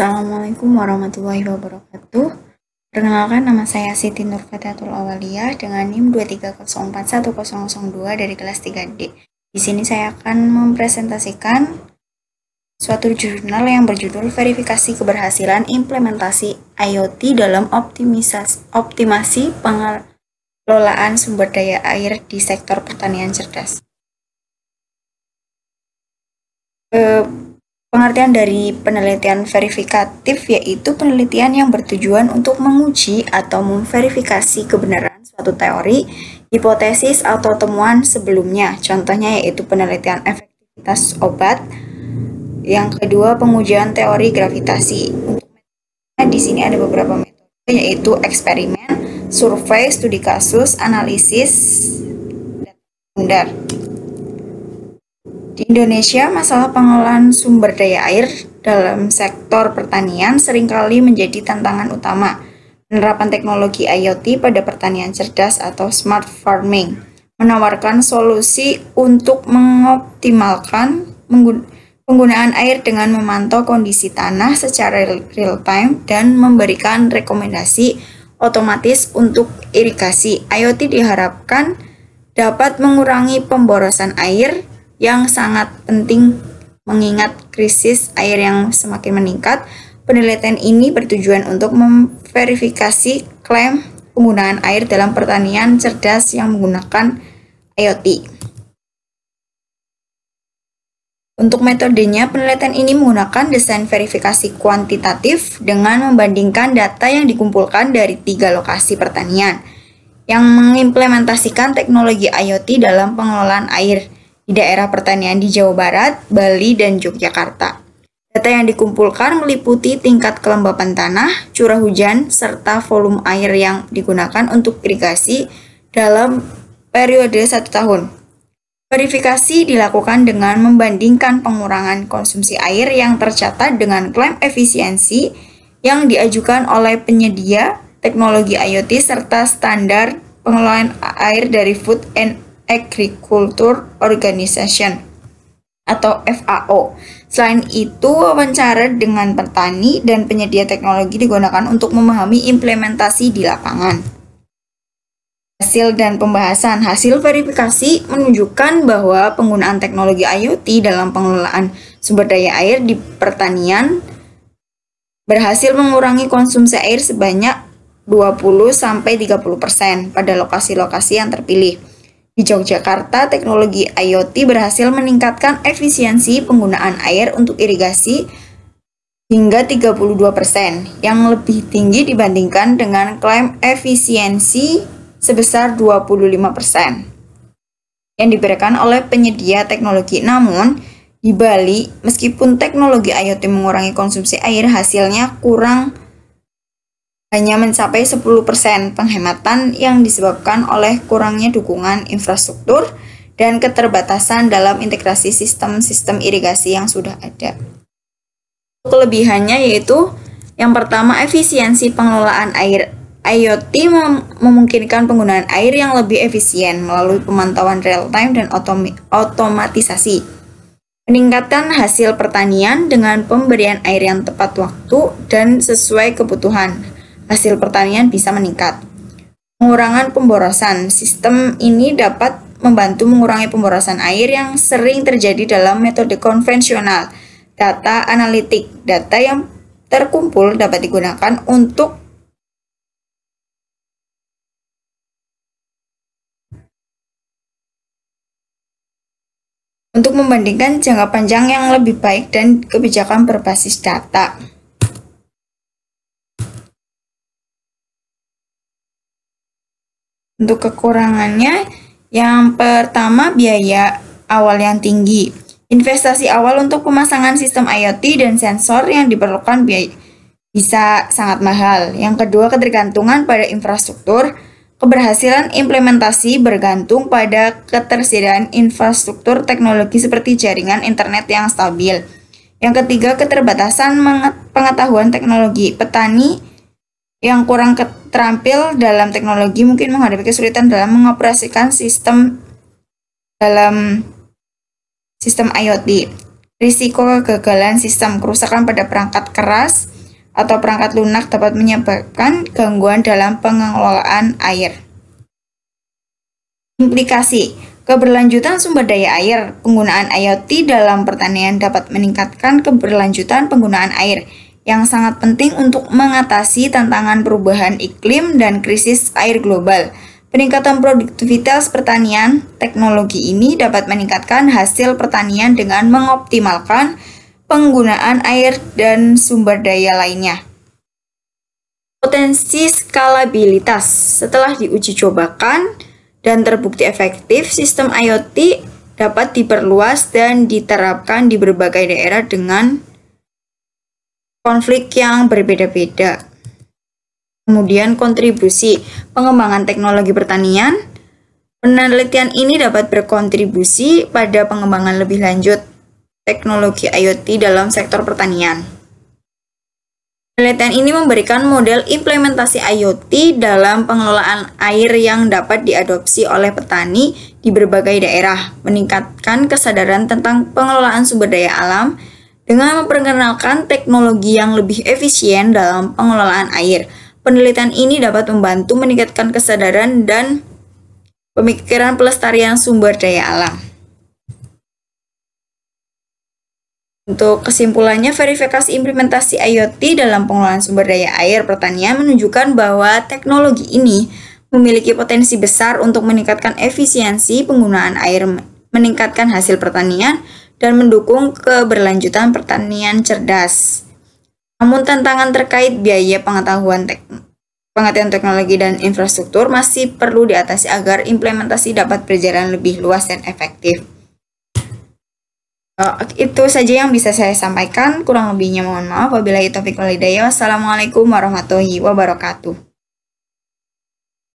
Assalamualaikum warahmatullahi wabarakatuh. Perkenalkan, nama saya Siti Nurfatatul Awaliyah dengan NIM 230410002 dari kelas 3D. Di sini saya akan mempresentasikan suatu jurnal yang berjudul Verifikasi Keberhasilan Implementasi IoT dalam Optimasi Pengelolaan Sumber Daya Air di Sektor Pertanian Cerdas. Pengertian dari penelitian verifikatif yaitu penelitian yang bertujuan untuk menguji atau memverifikasi kebenaran suatu teori, hipotesis, atau temuan sebelumnya. Contohnya yaitu penelitian efektivitas obat. Yang kedua, pengujian teori gravitasi. Untuk metode di sini ada beberapa metode yaitu eksperimen, survei, studi kasus, analisis, dan standar. Di Indonesia, masalah pengelolaan sumber daya air dalam sektor pertanian seringkali menjadi tantangan utama. Penerapan teknologi IoT pada pertanian cerdas atau smart farming menawarkan solusi untuk mengoptimalkan penggunaan air dengan memantau kondisi tanah secara real-time dan memberikan rekomendasi otomatis untuk irigasi. IoT diharapkan dapat mengurangi pemborosan air yang sangat penting mengingat krisis air yang semakin meningkat. Penelitian ini bertujuan untuk memverifikasi klaim penggunaan air dalam pertanian cerdas yang menggunakan IoT. Untuk metodenya, penelitian ini menggunakan desain verifikasi kuantitatif dengan membandingkan data yang dikumpulkan dari 3 lokasi pertanian yang mengimplementasikan teknologi IoT dalam pengelolaan air di daerah pertanian di Jawa Barat, Bali, dan Yogyakarta. Data yang dikumpulkan meliputi tingkat kelembapan tanah, curah hujan, serta volume air yang digunakan untuk irigasi dalam periode 1 tahun. Verifikasi dilakukan dengan membandingkan pengurangan konsumsi air yang tercatat dengan klaim efisiensi yang diajukan oleh penyedia teknologi IoT serta standar pengelolaan air dari Food and Agriculture Organization atau FAO. Selain itu, wawancara dengan petani dan penyedia teknologi digunakan untuk memahami implementasi di lapangan. Hasil dan pembahasan. Hasil verifikasi menunjukkan bahwa penggunaan teknologi IoT dalam pengelolaan sumber daya air di pertanian berhasil mengurangi konsumsi air sebanyak 20-30% pada lokasi-lokasi yang terpilih. Di Yogyakarta, teknologi IoT berhasil meningkatkan efisiensi penggunaan air untuk irigasi hingga 32%, yang lebih tinggi dibandingkan dengan klaim efisiensi sebesar 25% yang diberikan oleh penyedia teknologi. Namun, di Bali, meskipun teknologi IoT mengurangi konsumsi air, hasilnya hanya mencapai 10% penghematan yang disebabkan oleh kurangnya dukungan infrastruktur dan keterbatasan dalam integrasi sistem-sistem irigasi yang sudah ada. Kelebihannya yaitu yang pertama, efisiensi pengelolaan air. IoT memungkinkan penggunaan air yang lebih efisien melalui pemantauan real-time dan otomatisasi. Peningkatan hasil pertanian dengan pemberian air yang tepat waktu dan sesuai kebutuhan. Hasil pertanian bisa meningkat. Pengurangan pemborosan. Sistem ini dapat membantu mengurangi pemborosan air yang sering terjadi dalam metode konvensional. Data analitik. Data yang terkumpul dapat digunakan untuk membandingkan jangka panjang yang lebih baik dan kebijakan berbasis data. Untuk kekurangannya, yang pertama biaya awal yang tinggi. Investasi awal untuk pemasangan sistem IoT dan sensor yang diperlukan bisa sangat mahal. Yang kedua, ketergantungan pada infrastruktur. Keberhasilan implementasi bergantung pada ketersediaan infrastruktur teknologi seperti jaringan internet yang stabil. Yang ketiga, keterbatasan pengetahuan teknologi. Petani yang kurang terampil dalam teknologi mungkin menghadapi kesulitan dalam mengoperasikan sistem IoT. Risiko kegagalan sistem, kerusakan pada perangkat keras, atau perangkat lunak dapat menyebabkan gangguan dalam pengelolaan air. Implikasi keberlanjutan sumber daya air. Penggunaan IoT dalam pertanian dapat meningkatkan keberlanjutan penggunaan air yang sangat penting untuk mengatasi tantangan perubahan iklim dan krisis air global. Peningkatan produktivitas pertanian, teknologi ini dapat meningkatkan hasil pertanian dengan mengoptimalkan penggunaan air dan sumber daya lainnya. Potensi skalabilitas. Setelah diuji cobakan dan terbukti efektif, sistem IoT dapat diperluas dan diterapkan di berbagai daerah dengan konflik yang berbeda-beda. Kemudian kontribusi pengembangan teknologi pertanian. Penelitian ini dapat berkontribusi pada pengembangan lebih lanjut teknologi IoT dalam sektor pertanian. Penelitian ini memberikan model implementasi IoT dalam pengelolaan air yang dapat diadopsi oleh petani di berbagai daerah, meningkatkan kesadaran tentang pengelolaan sumber daya alam dengan memperkenalkan teknologi yang lebih efisien dalam pengelolaan air. Penelitian ini dapat membantu meningkatkan kesadaran dan pemikiran pelestarian sumber daya alam. Untuk kesimpulannya, verifikasi implementasi IoT dalam pengelolaan sumber daya air pertanian menunjukkan bahwa teknologi ini memiliki potensi besar untuk meningkatkan efisiensi penggunaan air, meningkatkan hasil pertanian, dan mendukung keberlanjutan pertanian cerdas. Namun tantangan terkait biaya pengetahuan teknologi dan infrastruktur masih perlu diatasi agar implementasi dapat berjalan lebih luas dan efektif. Itu saja yang bisa saya sampaikan, kurang lebihnya mohon maaf. Wabillahi taufiq wal hidayah. Wassalamualaikum warahmatullahi wabarakatuh.